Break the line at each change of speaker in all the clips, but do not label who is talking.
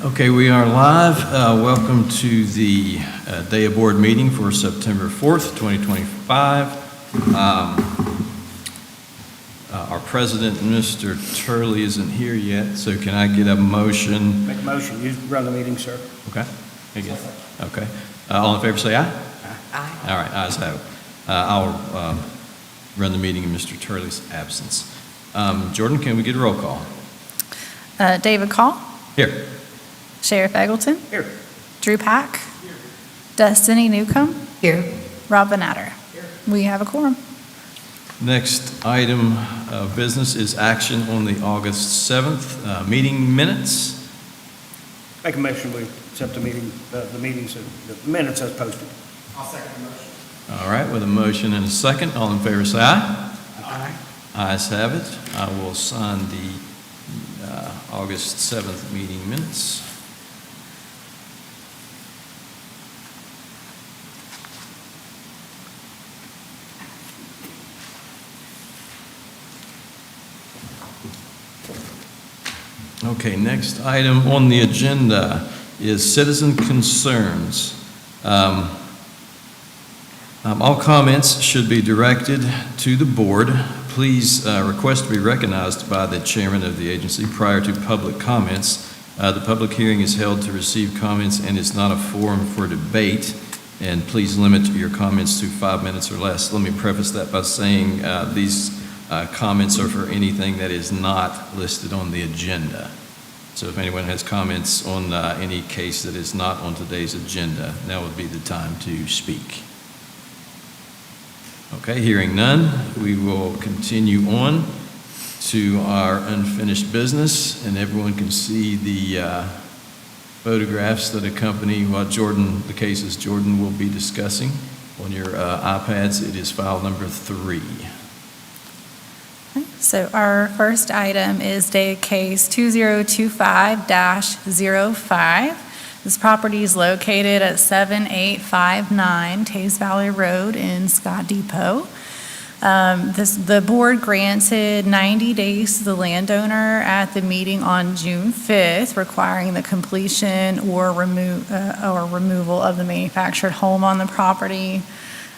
Okay, we are live. Welcome to the Daea Board meeting for September 4th, 2025. Our president, Mr. Turley, isn't here yet, so can I get a motion?
Make a motion. You run the meeting, sir.
Okay. Again. Okay. All in favor say aye.
Aye.
All right, ayes have it. I'll run the meeting in Mr. Turley's absence. Jordan, can we get a roll call?
David Call,
Here.
Sheriff Eggleton,
Here.
Drew Pack, Destiny Newcomb,
Here.
Rob Natter. We have a quorum.
Next item of business is action on the August 7th meeting minutes.
Make a motion. We accept the meeting, the minutes as posted.
I'll second the motion.
All right, with a motion and a second, all in favor say aye.
Aye.
Ayes have it. I will sign the August 7th meeting minutes. Okay, next item on the agenda is citizen concerns. All comments should be directed to the board. Please request to be recognized by the chairman of the agency prior to public comments. The public hearing is held to receive comments and is not a forum for debate. And please limit your comments to 5 minutes or less. Let me preface that by saying these comments are for anything that is not listed on the agenda. So if anyone has comments on any case that is not on today's agenda, now would be the time to speak. Okay, hearing none, we will continue on to our unfinished business, and everyone can see the photographs that accompany what the cases Jordan will be discussing. On your iPads, it is file number 3.
So our first item is Daea case 2025-05. This property is located at 7859 Tays Valley Road in Scott Depot. The board granted 90 days to the landowner at the meeting on June 5th, requiring the completion or removal of the manufactured home on the property.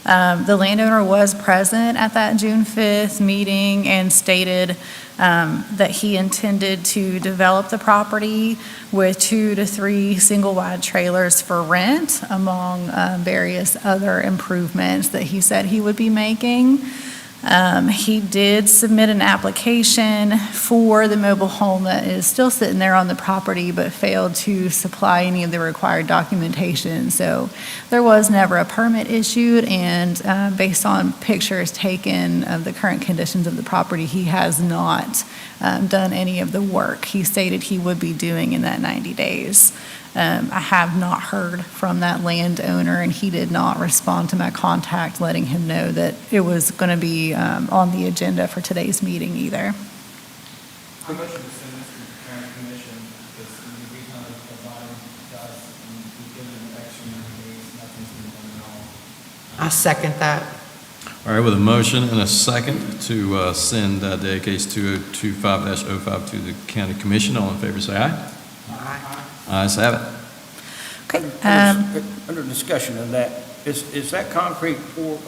The landowner was present at that June 5th meeting and stated that he intended to develop the property with 2 to 3 single-wide trailers for rent, among various other improvements that he said he would be making. He did submit an application for the mobile home that is still sitting there on the property, but failed to supply any of the required documentation. So there was never a permit issued, and based on pictures taken of the current conditions of the property, he has not done any of the work he stated he would be doing in that 90 days. I have not heard from that landowner, and he did not respond to my contact letting him know that it was going to be on the agenda for today's meeting either.
I motion to send this to the county commission because we kind of abide us and we've given an extra 90 days, nothing's been done at all.
I second that.
All right, with a motion and a second to send Daea case 2025-05 to the county commission, all in favor say aye.
Aye.
Ayes have it.
Okay.
Under discussion of that, is that concrete,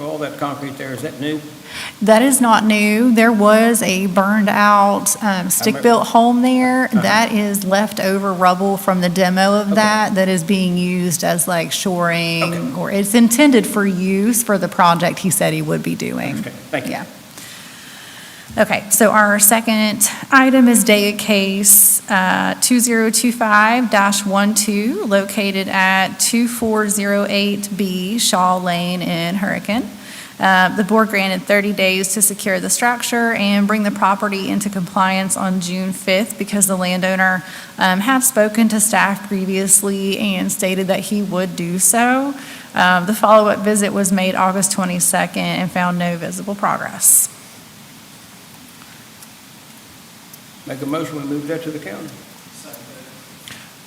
all that concrete there, is that new?
That is not new. There was a burned out stick-built home there. That is leftover rubble from the demo of that is being used as like shoring, or it's intended for use for the project he said he would be doing.
Okay, thank you.
Yeah. Okay, so our second item is Daea case 2025-12, located at 2408B Shaw Lane in Hurricane. The board granted 30 days to secure the structure and bring the property into compliance on June 5th because the landowner had spoken to staff previously and stated that he would do so. The follow-up visit was made August 22nd and found no visible progress.
Make a motion, we move that to the county.
All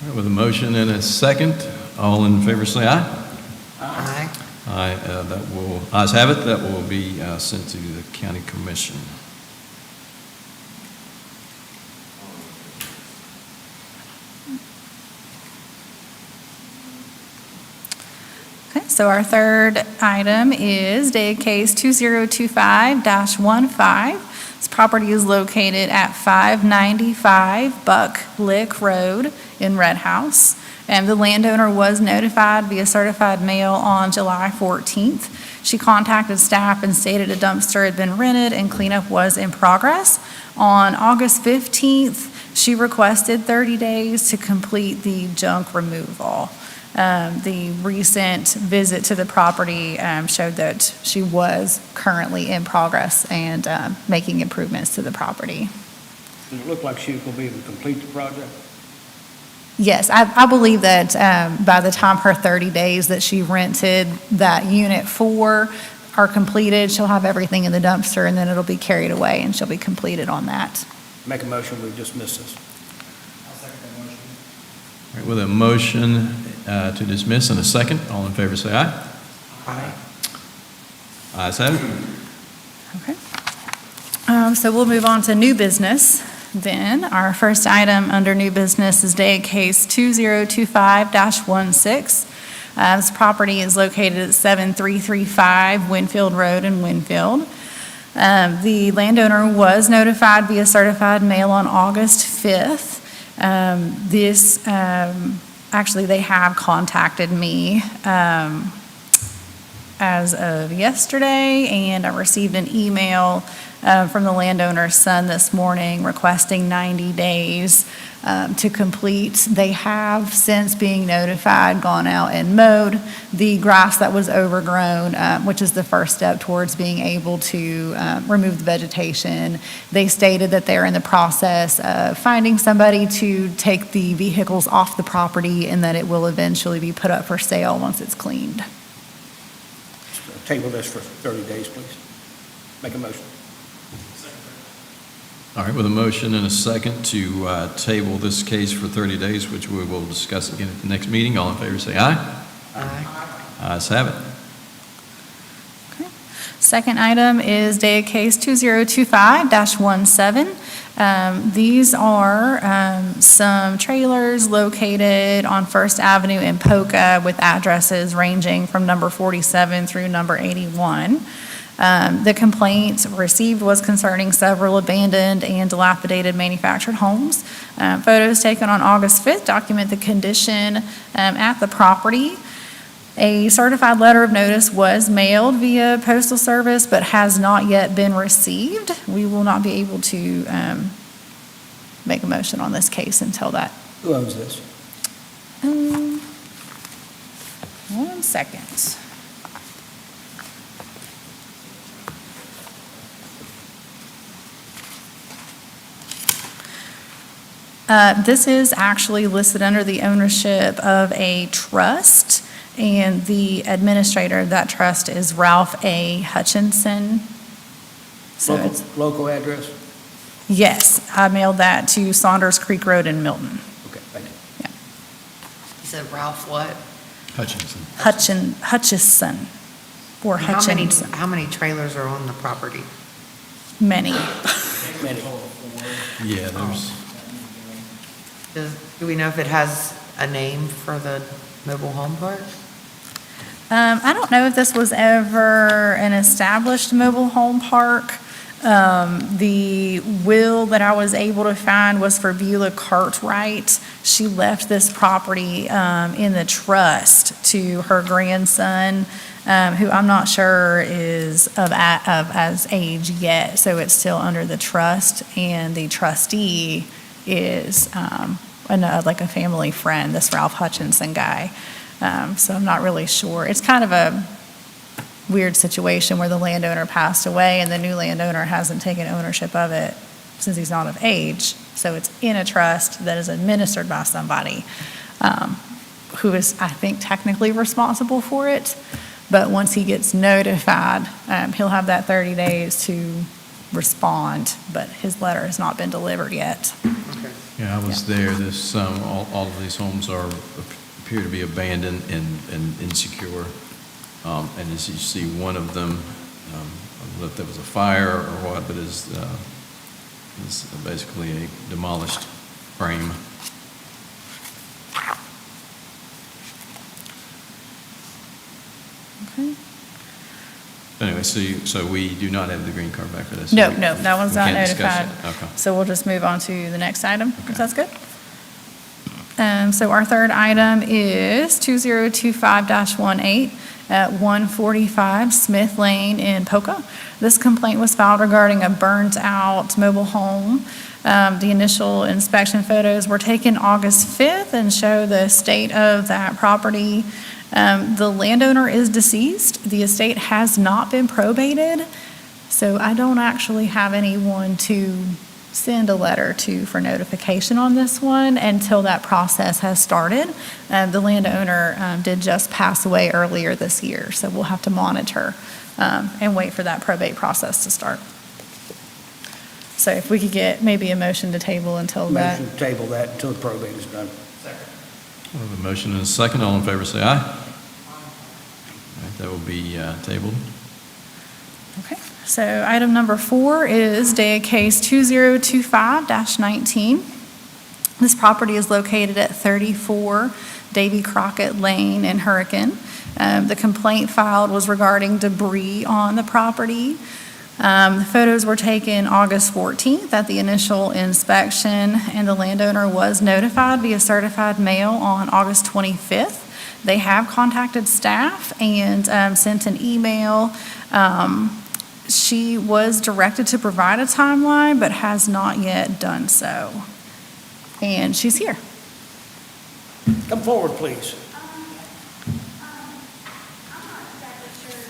right, with a motion and a second, all in favor say aye.
Aye.
Aye, ayes have it. That will be sent to the county commission.
So our third item is Daea case 2025-15. This property is located at 595 Buck Lick Road in Red House. And the landowner was notified via certified mail on July 14th. She contacted staff and stated a dumpster had been rented and cleanup was in progress. On August 15th, she requested 30 days to complete the junk removal. The recent visit to the property showed that she was currently in progress and making improvements to the property.
Does it look like she will be able to complete the project?
Yes, I believe that by the time her 30 days that she rented that unit for are completed, she'll have everything in the dumpster, and then it'll be carried away, and she'll be completed on that.
Make a motion, we dismiss this.
I'll second that motion.
All right, with a motion to dismiss and a second, all in favor say aye.
Aye.
Ayes have it.
Okay. So we'll move on to new business then. Our first item under new business is Daea case 2025-16. This property is located at 7335 Winfield Road in Winfield. The landowner was notified via certified mail on August 5th. Actually, they have contacted me as of yesterday, and I received an email from the landowner's son this morning requesting 90 days to complete. They have, since being notified, gone out and mowed the grass that was overgrown, which is the first step towards being able to remove the vegetation. They stated that they're in the process of finding somebody to take the vehicles off the property and that it will eventually be put up for sale once it's cleaned.
Table this for 30 days, please. Make a motion.
All right, with a motion and a second to table this case for 30 days, which we will discuss again at the next meeting, all in favor say aye.
Aye.
Ayes have it.
Okay. Second item is Daea case 2025-17. These are some trailers located on First Avenue in Poca with addresses ranging from number 47 through number 81. The complaint received was concerning several abandoned and dilapidated manufactured homes. Photos taken on August 5th document the condition at the property. A certified letter of notice was mailed via postal service but has not yet been received. We will not be able to make a motion on this case until that.
Who owns this?
1 second. This is actually listed under the ownership of a trust, and the administrator of that trust is Ralph A. Hutchinson. So
Local,
it's,
local address?
yes, I mailed that to Saunders Creek Road in Milton.
Okay, thank you.
You said Ralph what?
Hutchinson.
Hutchison, or Hutchinson.
How many trailers are on the property?
Many.
Many.
Yeah, there's,
Do we know if it has a name for the mobile home park?
I don't know if this was ever an established mobile home park. The will that I was able to find was for Beulah Cartwright. She left this property in the trust to her grandson, who I'm not sure is of as age yet, so it's still under the trust, and the trustee is like a family friend, this Ralph Hutchinson guy. So I'm not really sure. It's kind of a weird situation where the landowner passed away and the new landowner hasn't taken ownership of it since he's not of age. So it's in a trust that is administered by somebody who is, I think, technically responsible for it. But once he gets notified, he'll have that 30 days to respond, but his letter has not been delivered yet.
Okay.
yeah, I was there. This, all of these homes appear to be abandoned and insecure. And as you see, one of them, I don't know if there was a fire or what, but is basically a demolished frame. Okay, so we do not have the green card back for this?
No,
We-
no, that one's
we
not
can't discuss
notified.
it. Okay.
So we'll just move on to the next item,
Okay.
if that's good. So our third item is 2025-18 at 145 Smith Lane in Poca. This complaint was filed regarding a burnt-out mobile home. The initial inspection photos were taken August 5th and show the state of that property. The landowner is deceased. The estate has not been probated, so I don't actually have anyone to send a letter to for notification on this one until that process has started. The landowner did just pass away earlier this year, so we'll have to monitor and wait for that probate process to start. So if we could get maybe a motion to table until that.
Motion to table that until the probate is done.
We have a motion and a second. All in favor, say aye. All right, that will be tabled.
Okay, so item number 4 is Daea case 2025-19. This property is located at 34 Davy Crockett Lane in Hurricane. The complaint filed was regarding debris on the property. The photos were taken August 14th at the initial inspection, and the landowner was notified via certified mail on August 25th. They have contacted staff and sent an email. She was directed to provide a timeline, but has not yet done so. And she's here.
Come forward, please.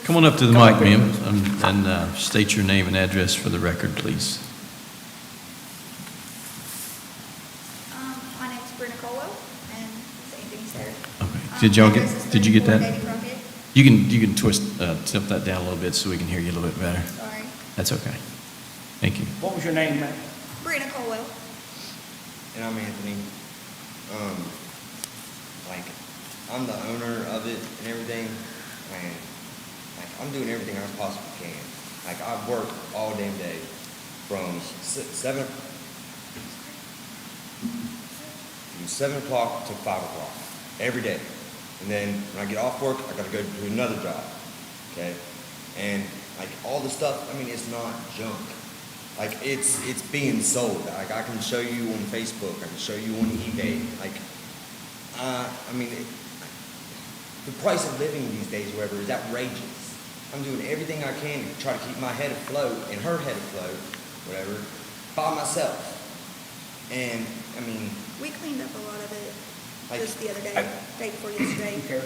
Come on up to the
Come
mic,
up here.
ma'am, and state your name and address for the record, please.
My name's Brenda Colwell, and same thing's there.
Okay. Did you get that?
Davy Crockett.
You can tilt that down a little bit so we can hear you a little bit better.
Sorry.
That's okay. Thank you.
What was your name, ma'am?
Brenda Colwell.
And I'm Anthony. I'm the owner of it and everything, and I'm doing everything I possibly can. I work all damn day from 7 o'clock to 5 o'clock every day. And then when I get off work, I gotta go do another job, okay? And all the stuff, it's not junk. It's being sold. I can show you on Facebook, I can show you on eBay. The price of living these days, whatever, is outrageous. I'm doing everything I can to try to keep my head afloat and her head afloat, whatever, by myself. And,
We cleaned up a lot of it just the other day,
I-
day before yesterday.
Okay.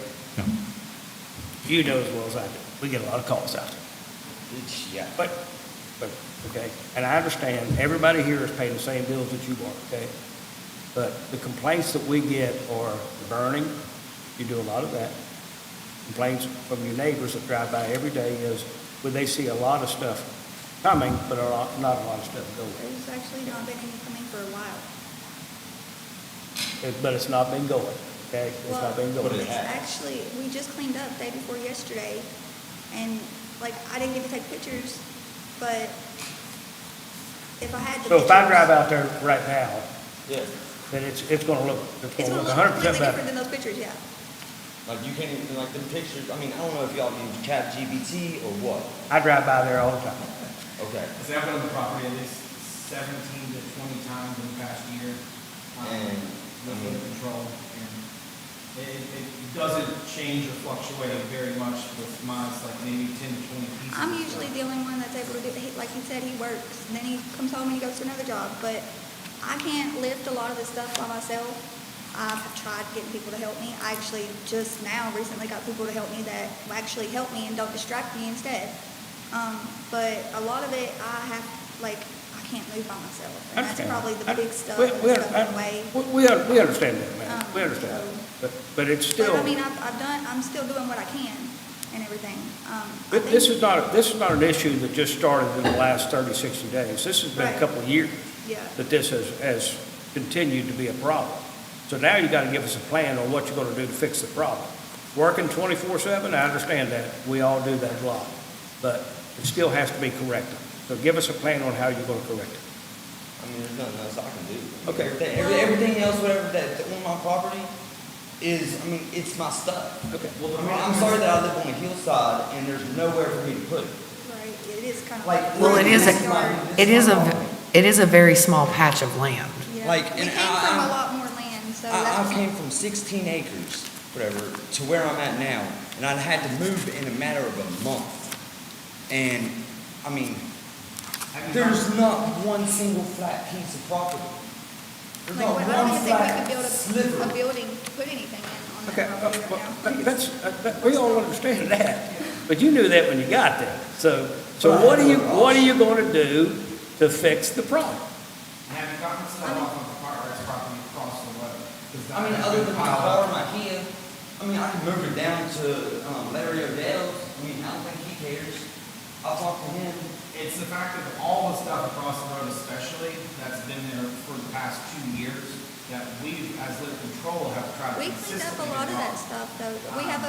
You know as well as I do. We get a lot of calls out there.
yeah.
But, okay, and I understand, everybody here is paying the same bills that you are, okay? But the complaints that we get are the burning, you do a lot of that. Complaints from your neighbors that drive by every day is, when they see a lot of stuff coming, but not a lot of stuff going.
There's actually not been any coming for a while.
But it's not been going, okay? It's not been
Well,
going.
it's actually, we just cleaned up day before yesterday, and I didn't get to take pictures, but if I had the
So if I
pictures-
drive out there right now,
Yeah.
then it's gonna look
It's gonna look
100%
completely
better.
different than those pictures, yeah.
You can't even, the pictures, I don't know if y'all use ChatGPT or what.
I drive by there all the time.
Okay.
So I've been on the property at least 17 to 20 times in the past year.
And,
With the control, and it doesn't change or fluctuate very much with mine. It's like maybe 10 to 20 pieces.
I'm usually the only one that's able to do it. Like he said, he works, and then he comes home and he goes to another job, but I can't lift a lot of this stuff by myself. I've tried getting people to help me. I actually just now recently got people to help me that will actually help me and don't distract me instead. But a lot of it, I can't move by myself, and that's probably the big stuff, the stuff in the way.
We understand that, man. We understand that. But it's still,
But I'm still doing what I can and everything.
this is not an issue that just started in the last 30, 60 days. This has been a
Right.
couple of years
Yeah.
that this has continued to be a problem. So now you gotta give us a plan on what you're gonna do to fix the problem. Working 24/7, I understand that. We all do that a lot. But it still has to be corrected. So give us a plan on how you're gonna correct it.
There's nothing else I can do.
Okay.
Everything else, whatever, that's on my property is, it's my stuff.
Okay.
I'm sorry that I live on a hillside and there's nowhere for me to put it.
is kind of
Like,
like.
Well, it is it is a very small patch of land.
Yeah.
like,
We
and
came from a lot more land, so that's.
I came from 16 acres, whatever, to where I'm at now, and I had to move in a matter of a month. And, I mean, there's not one single flat piece of property. There's
Like,
not
I don't
one
even think we
flat
could build a
sliver.
building, to put anything in on
Okay,
that property right now.
that's, we all understand that, but you knew that when you got there. So what are you gonna do to fix the problem?
Have you gotten stuff off of the park rights property across the road? 'Cause that
I mean,
has
other
been
than my
piled up.
car, my Kia, I mean, I can move it down to Larry Odell's. I mean, I don't think he cares. I'll talk to him.
It's the fact that all the stuff across the road especially, that's been there for the past 2 years, that we, as liquor control, have tried to
We cleaned up
consistently
a lot of that
get
stuff, though. We have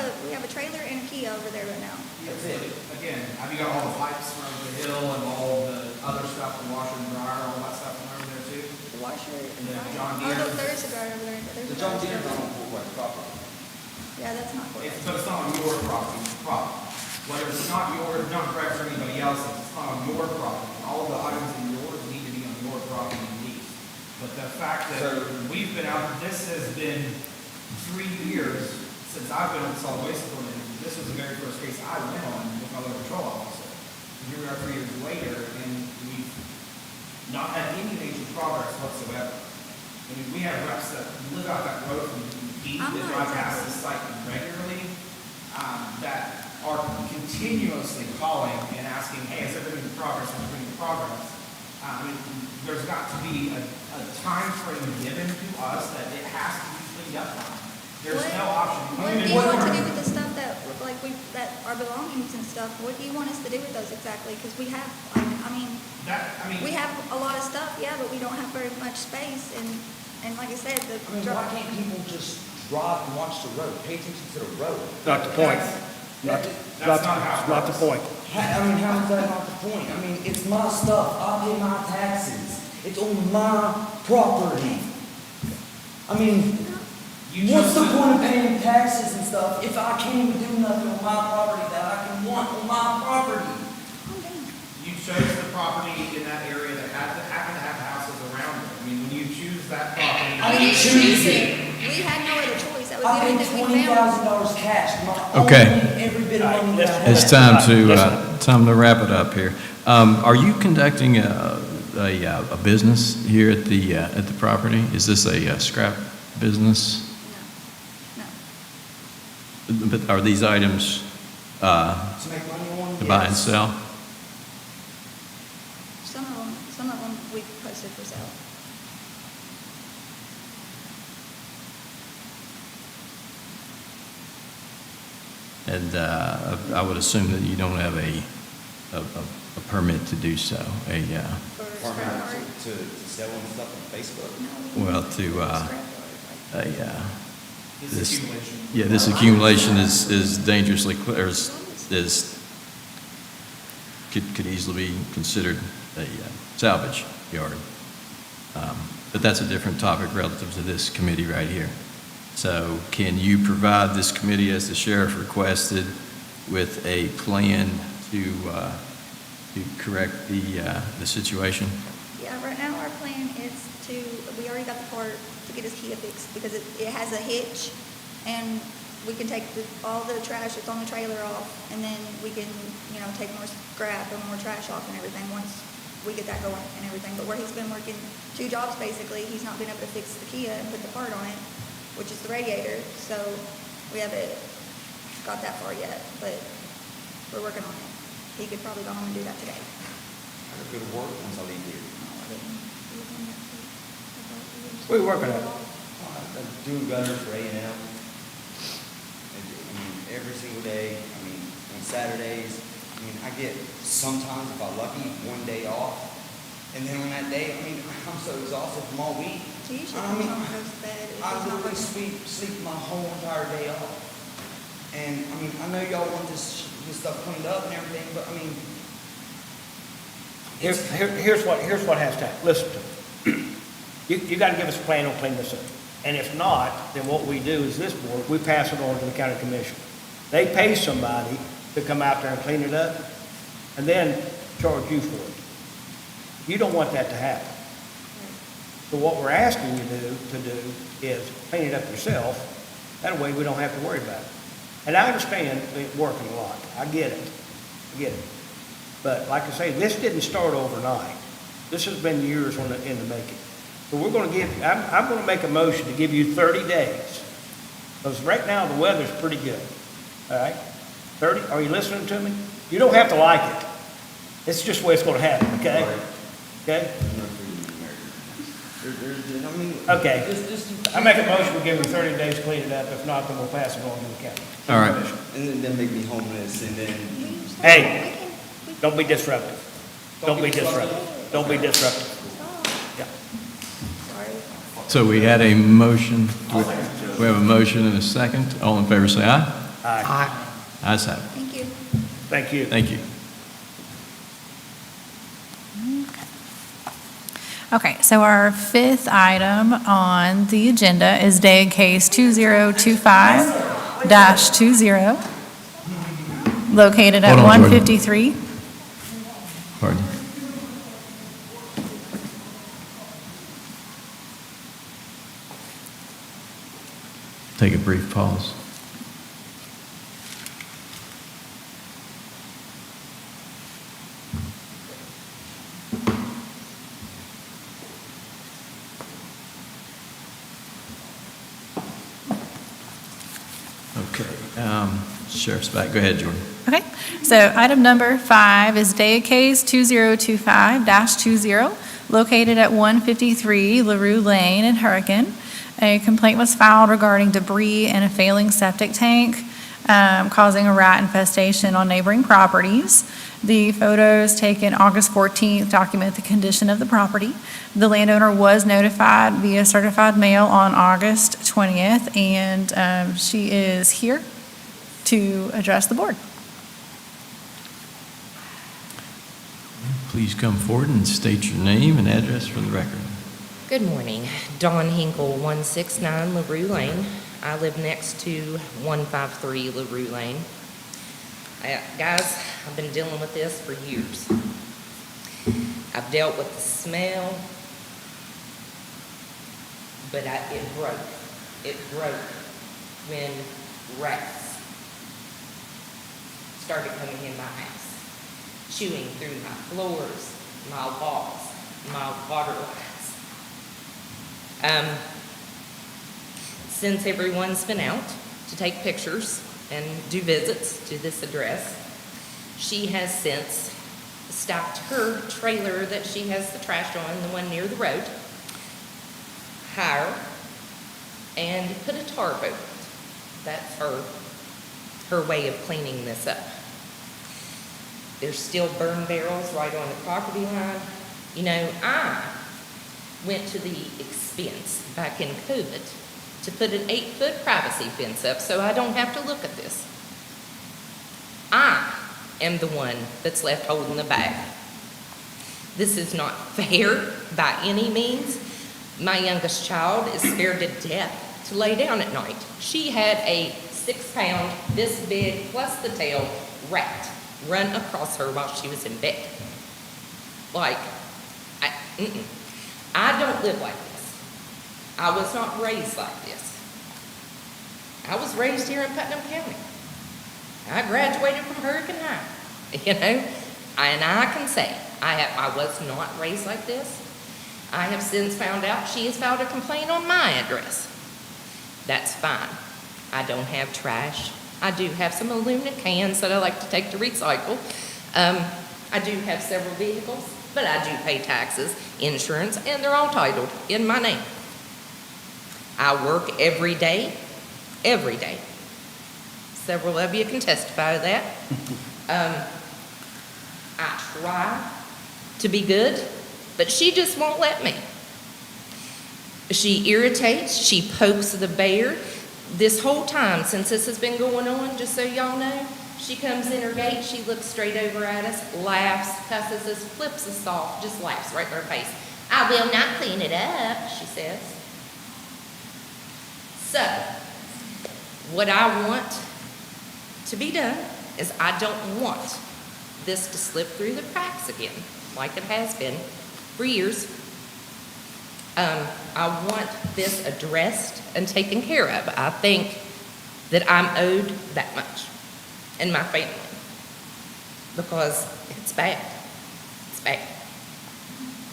a trailer and a Kia over there right now.
That's it.
Again, have you got all the pipes from the hill and all the other stuff, the washer and dryer, all that stuff from over there too?
The washer.
And the
dryer.
John
Oh,
Deere.
look, there is a dryer over there. There's
The
a
John
dryer
Deere's
over
on
there.
Fort West property.
Yeah, that's not correct.
But it's not on your property, problem. Whether it's not yours, not correct for anybody else's, it's not on your property. All of the items in yours need to be on your property and lease. But the fact that we've been out, this has been 3 years since I've been on the solid waste authority. This was the very first case I went on with my local control officer. And here we are 3 years later, and we've not had any major progress whatsoever. I mean, we have reps that live out that road from deep,
I'm
that
not
drive past this site regularly, that are continuously calling and asking, hey, is there been any progress, has there been any progress? I mean, there's got to be a time frame given to us that it has to be cleaned up on. There's no option.
What do you want to do with the stuff that, like, that are belongings and stuff? What do you want us to do with those exactly? Because we have, like, we have a lot of stuff, yeah, but we don't have very much space, and like I said,
I mean, why can't people just drive and watch the road, pay attention to the road?
Not the point.
That's not how it
Not the point.
I mean, how is that not the point? I mean, it's my stuff. I pay my taxes. It's on my property. I mean, what's the point of paying taxes and stuff if I can't even do nothing on my property that I can want on my property?
You chose the property in that area that happened to have houses around it. I mean, when you choose that property.
I
We
didn't
didn't
choose
choose
it.
it. We had no other choice. That was the
I
only
paid
thing we found.
$20,000 cash. My
Okay.
only, every bit of money that I had.
It's time to wrap it up here. Are you conducting a business here at the property? Is this a scrap business?
No.
But are these items
To make money on?
to buy and
Yes.
sell?
Some of them we posted for sale.
And I would assume that you don't have a permit to do so,
For
Or
scrap
how
art.
to sell and stuff on Facebook?
No,
well, to,
scrap art.
This accumulation.
yeah, this accumulation is dangerously, could easily be considered a salvage yard. But that's a different topic relative to this committee right here. So can you provide this committee, as the sheriff requested, with a plan to correct the situation?
Yeah, right now our plan is we already got the part to get his Kia fixed because it has a hitch and we can take all the trash that's on the trailer off and then we can, take more scrap and more trash off and everything once we get that going and everything. But where he's been working 2 jobs basically, he's not been able to fix the Kia and put the part on it, which is the radiator. So we haven't got that far yet, but we're working on it. He could probably go home and do that today.
I gotta go to work once I leave here.
We're working on it.
I do gutters for A&M. I mean, every single day. I mean, on Saturdays. I mean, I get sometimes, if I'm lucky, 1 day off. And then on that day, I mean, I'm so exhausted from all week.
He usually
I
comes
mean,
home and goes to bed. If
I
he's not
literally
working.
sleep my whole entire day off. And I mean, I know y'all want this stuff cleaned up and everything, but I mean,
Here's what has to happen. Listen to me. You got to give us a plan on cleaning this up. And if not, then what we do is this board, we pass it on to the county commission. They pay somebody to come out there and clean it up. And then charge you for it. You don't want that to happen. So what we're asking you to do is clean it up yourself. That way we don't have to worry about it. And I understand it working a lot. I get it. I get it. But like I say, this didn't start overnight. This has been years in the making. So we're going to I'm going to make a motion to give you 30 days. Because right now the weather's pretty good. All right? 30, are you listening to me? You don't have to like it. It's just the way it's going to happen, okay? Okay? Okay. I make a motion to give you 30 days to clean it up. If not, then we'll pass it on to the county.
All right.
And then make me homeless, and then
Hey, don't be disruptive. Don't be disruptive. Don't be disruptive. Yeah.
Sorry.
So we had a motion. We have a motion and a second. All in favor, say aye.
Aye.
Aye.
Ayes have it.
Thank you.
Thank you.
Thank you.
Okay, so our fifth item on the agenda is Daea case 2025-20, located at
Hold on, Jordan.
153.
Pardon. Take a brief pause. Okay, Sheriff's back. Go ahead, Jordan.
Okay, so item number 5 is Daea case 2025-20, located at 153 LaRue Lane in Hurricane. A complaint was filed regarding debris in a failing septic tank, causing a rat infestation on neighboring properties. The photos taken August 14th document the condition of the property. The landowner was notified via certified mail on August 20th, and she is here to address the board.
Please come forward and state your name and address for the record.
Good morning. Dawn Hinkle, 169 LaRue Lane. I live next to 153 LaRue Lane. Guys, I've been dealing with this for years. I've dealt with the smell, but it broke. It broke when rats started coming in my house, chewing through my floors, my walls, my water lines. Since everyone's been out to take pictures and do visits to this address, she has since stopped her trailer that she has the trash on, the one near the road, higher, and put a tarp over it. That's her way of cleaning this up. There's still burn barrels right on the property line. You know, I went to the expense back in COVID to put an 8-foot privacy fence up so I don't have to look at this. I am the one that's left holding the bag. This is not fair by any means. My youngest child is scared to death to lay down at night. She had a 6-pound, this big, plus the tail, rat run across her while she was in bed. Like, I don't live like this. I was not raised like this. I was raised here in Putnam County. I graduated from Hurricane High, you know, and I can say I was not raised like this. I have since found out she has filed a complaint on my address. That's fine. I don't have trash. I do have some aluminum cans that I like to take to recycle. I do have several vehicles, but I do pay taxes, insurance, and they're all titled in my name. I work every day. Several of you can testify to that. I try to be good, but she just won't let me. She irritates, she pokes the bear. This whole time, since this has been going on, just so y'all know, she comes in her gate, she looks straight over at us, laughs, cusses us, flips us off, just laughs right in our face. I will not clean it up, she says. So, what I want to be done is I don't want this to slip through the cracks again, like it has been for years. I want this addressed and taken care of. I think that I'm owed that much, and my family, because it's bad. It's bad.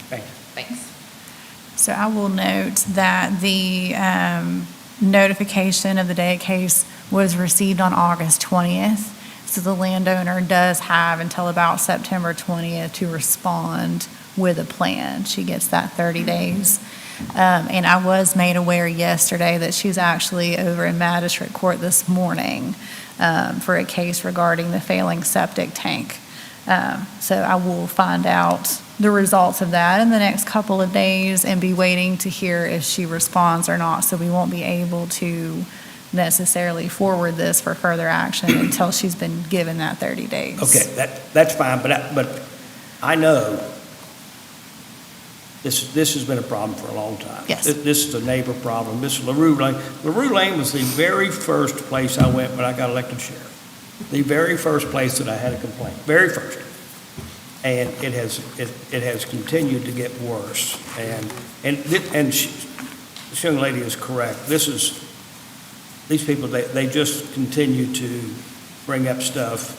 Thank you.
Thanks.
So I will note that the notification of the Daea case was received on August 20th. So the landowner does have until about September 20th to respond with a plan. She gets that 30 days. And I was made aware yesterday that she's actually over in magistrate court this morning for a case regarding the failing septic tank. So I will find out the results of that in the next couple of days and be waiting to hear if she responds or not. So we won't be able to necessarily forward this for further action until she's been given that 30 days.
Okay, that's fine, but I know this has been a problem for a long time.
Yes.
This is a neighbor problem. This is LaRue Lane. LaRue Lane was the very first place I went when I got elected sheriff. The very first place that I had a complaint, very first. And it has continued to get worse. And this young lady is correct. These people, they just continue to bring up stuff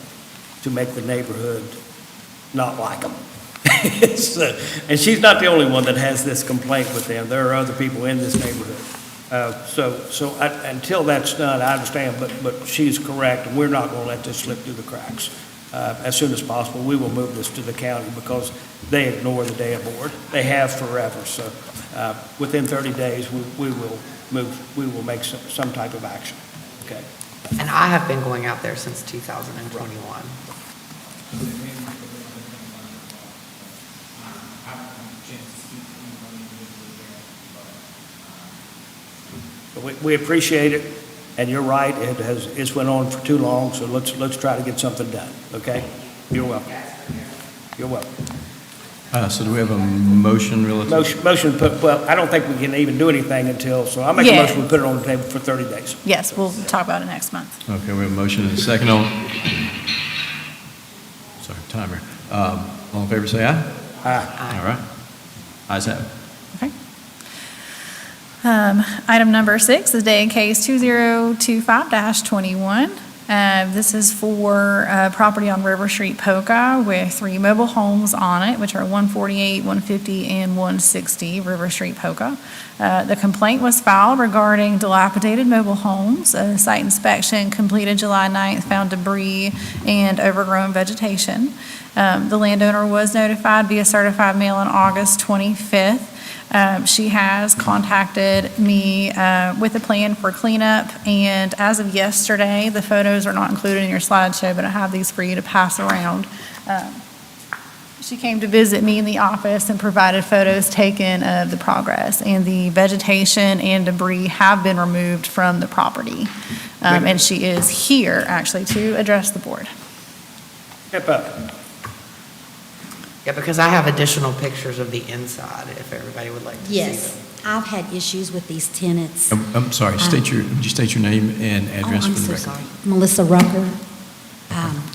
to make the neighborhood not like them. And she's not the only one that has this complaint with them. There are other people in this neighborhood. Until that's done, I understand, but she's correct, and we're not going to let this slip through the cracks. As soon as possible, we will move this to the county because they ignore the Daea board. They have forever. So within 30 days, we will make some type of action. Okay.
And I have been going out there since 2021.
We appreciate it, and you're right, it's went on for too long, so let's try to get something done, okay? You're welcome. You're welcome.
So do we have a motion relative?
Motion put, well, I don't think we can even do anything until, so I'll make a
Yeah.
motion, we put it on the table for 30 days.
Yes, we'll talk about it next month.
Okay, we have a motion and a second on, sorry, timer. All in favor, say aye.
Aye.
All right. Ayes have it.
Okay. Item number 6 is Daea case 2025-21. This is for property on River Street, Polka, with 3 mobile homes on it, which are 148, 150, and 160 River Street, Polka. The complaint was filed regarding dilapidated mobile homes. A site inspection completed July 9th found debris and overgrown vegetation. The landowner was notified via certified mail on August 25th. She has contacted me with a plan for cleanup, and as of yesterday, the photos are not included in your slideshow, but I have these for you to pass around. She came to visit me in the office and provided photos taken of the progress, and the vegetation and debris have been removed from the property. And she is here, actually, to address the board.
Step up.
Yeah, because I have additional pictures of the inside, if everybody would like to see them.
Yes, I've had issues with these tenants.
I'm sorry, would you state your name and address
Oh,
for the
I'm
record?
so sorry. Melissa Rucker.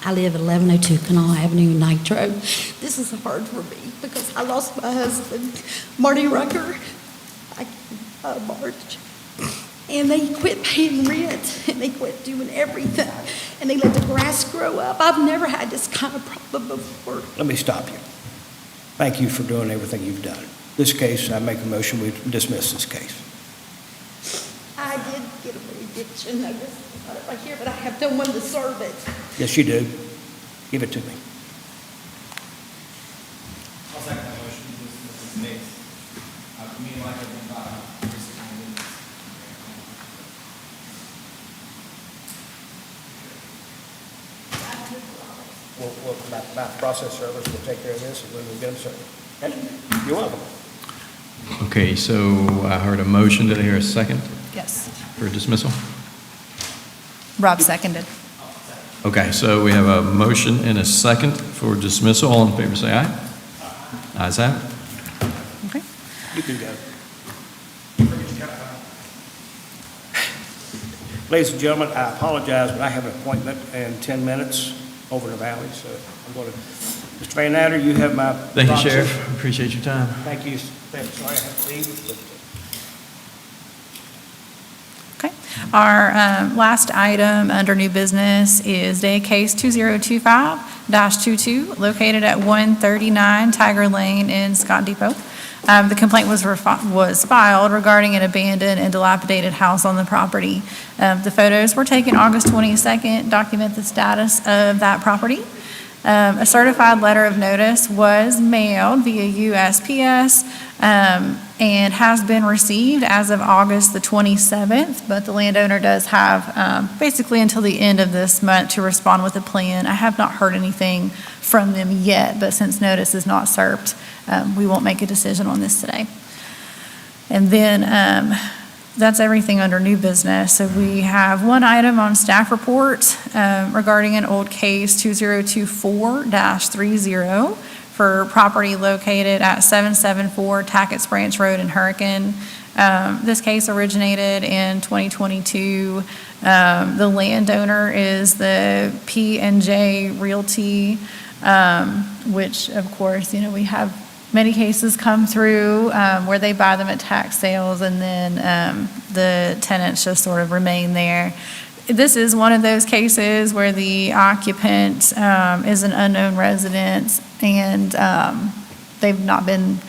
I live at 1102 Canal Avenue, Nitro. This is hard for me because I lost my husband, Marty Rucker, March. And they quit paying rent, and they quit doing everything, and they let the grass grow up. I've never had this kind of problem before.
Let me stop you. Thank you for doing everything you've done. This case, I make a motion, we dismiss this case.
I did get a eviction notice, I got it right here, but I have no one to serve it.
Yes, you do. Give it to me.
I'll second that motion, this is Nate. Me and Mike have been by recently.
My process servers will take care of this, and we will get them served. Okay? You're welcome.
Okay, so I heard a motion. Did I hear a second
Yes.
for dismissal?
Rob seconded.
Okay, so we have a motion and a second for dismissal. All in favor, say aye. Ayes have it.
Okay.
You can go. Ladies and gentlemen, I apologize, but I have an appointment in 10 minutes, over the valley, so I'm going to, Mr. Van Natter, you have my.
Thank you,
proxy.
Sheriff. Appreciate your time.
Thank you. Sorry, I have to leave, but.
Okay. Our last item under new business is day case 2025-22, located at 139 Tiger Lane in Scott Depot. The complaint was filed regarding an abandoned and dilapidated house on the property. The photos were taken August 22nd, document the status of that property. A certified letter of notice was mailed via USPS and has been received as of August the 27th, but the landowner does have basically until the end of this month to respond with a plan. I have not heard anything from them yet, but since notice is not served, we won't make a decision on this today. And then that's everything under new business. So we have one item on staff report regarding an old case 2024-30 for property located at 774 Tackett's Branch Road in Hurricane. This case originated in 2022. The landowner is the P&J Realty, which of course, we have many cases come through where they buy them at tax sales and then the tenants just sort of remain there. This is one of those cases where the occupant is an unknown resident and they've not been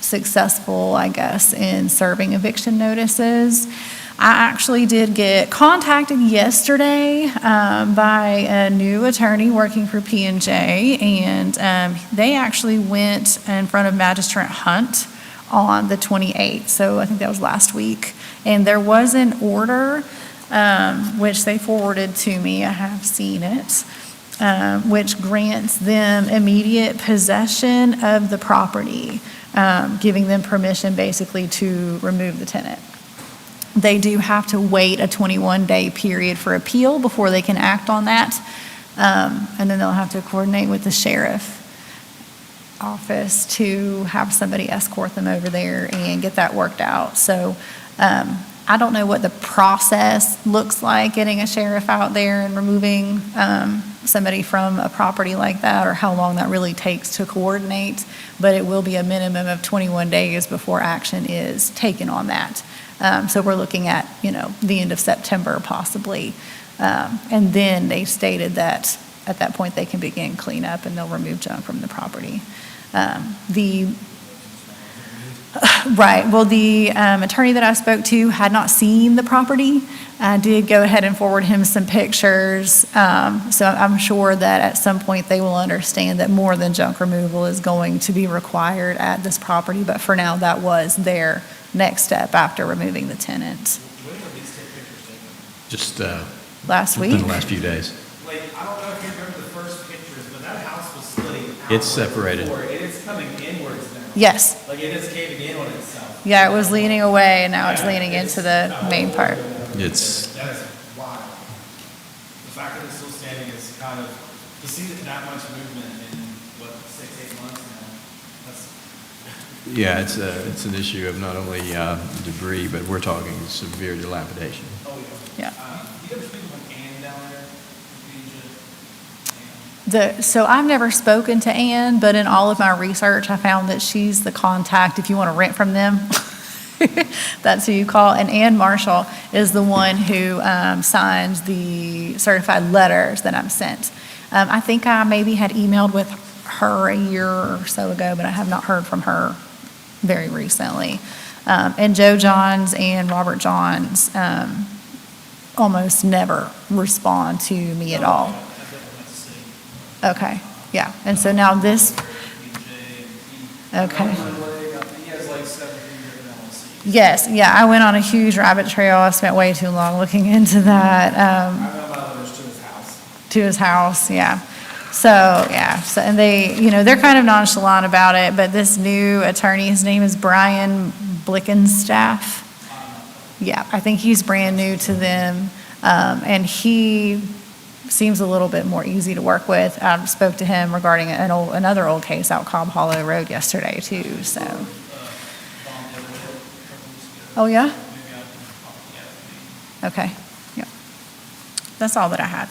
successful, I guess, in serving eviction notices. I actually did get contacted yesterday by a new attorney working for P&J, and they actually went in front of Magistrate Hunt on the 28th, so I think that was last week. And there was an order, which they forwarded to me, I have seen it, which grants them immediate possession of the property, giving them permission basically to remove the tenant. They do have to wait a 21-day period for appeal before they can act on that. And then they'll have to coordinate with the sheriff office to have somebody escort them over there and get that worked out. So I don't know what the process looks like getting a sheriff out there and removing somebody from a property like that, or how long that really takes to coordinate, but it will be a minimum of 21 days before action is taken on that. So we're looking at, the end of September possibly. And then they stated that at that point they can begin cleanup and they'll remove junk from the property. Right, well, the attorney that I spoke to had not seen the property. I did go ahead and forward him some pictures. So I'm sure that at some point they will understand that more than junk removal is going to be required at this property. But for now, that was their next step after removing the tenant.
When were these pictures taken?
Just
Last week?
in the last few days.
Like, I don't know if you remember the first pictures, but that house was splitting out.
It's separated.
Before, and it's coming inwards now.
Yes.
Like, it is caving in on itself.
Yeah, it was leaning away and now it's leaning into the main part.
It's,
That is wild. The fact that it's still standing is kind of, to see that much movement in, 6-8 months now, that's.
yeah, it's an issue of not only debris, but we're talking severe dilapidation.
Oh,
Yeah.
You ever speak with Ann down there?
So I've never spoken to Ann, but in all of my research, I found that she's the contact if you want to rent from them. That's who you call. And Ann Marshall is the one who signs the certified letters that I'm sent. I think I maybe had emailed with her a year or so ago, but I have not heard from her very recently. And Joe Johns and Robert Johns almost never respond to me at all. Okay, yeah, and so now this, okay. Yes, yeah, I went on a huge rabbit trail. I spent way too long looking into that. To his house, yeah. So, and they, they're kind of nonchalant about it, but this new attorney, his name is Brian Blickenstaff. Yeah, I think he's brand new to them, and he seems a little bit more easy to work with. I spoke to him regarding another old case out Cobb Hollow Road yesterday too, so. Oh, yeah? Okay, yeah. That's all that I had.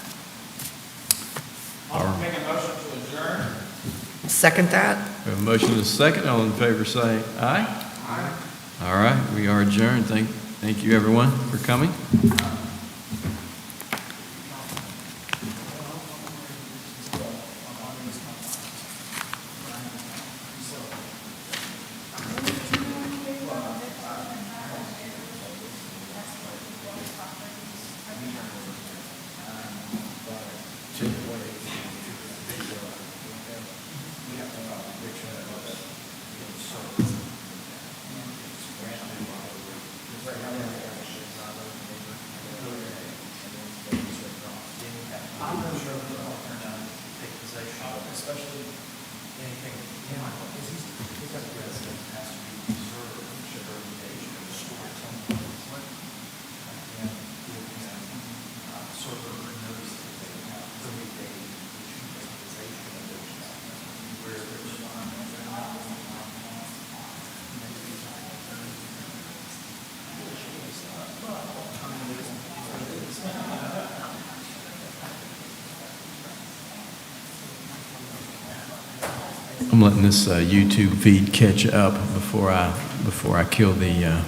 Second that?
We have a motion and a second. All in favor say aye. Aye. All right, we are adjourned. Thank you, everyone, for coming. I'm letting this YouTube feed catch up before I kill the.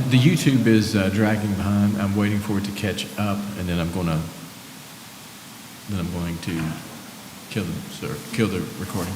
The YouTube is dragging behind. I'm waiting for it to catch up, and then I'm going to kill the recording.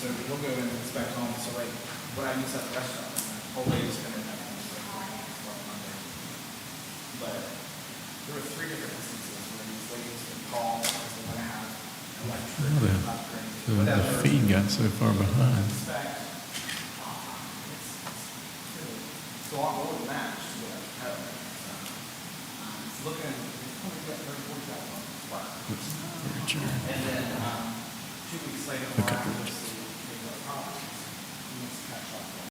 So he'll go and inspect homes, so like, what I use at the restaurant, whole day is gonna have. there were 3 different instances where these ladies would call because they want to have electric
Well,
upgrades,
The
whatever.
feed got so far behind.
Inspect. It's a lot more than that, just to get a code. It's looking, it's probably got 30, 40,000 square.
Richard.
And then, 2 weeks later,
Look at
miraculously,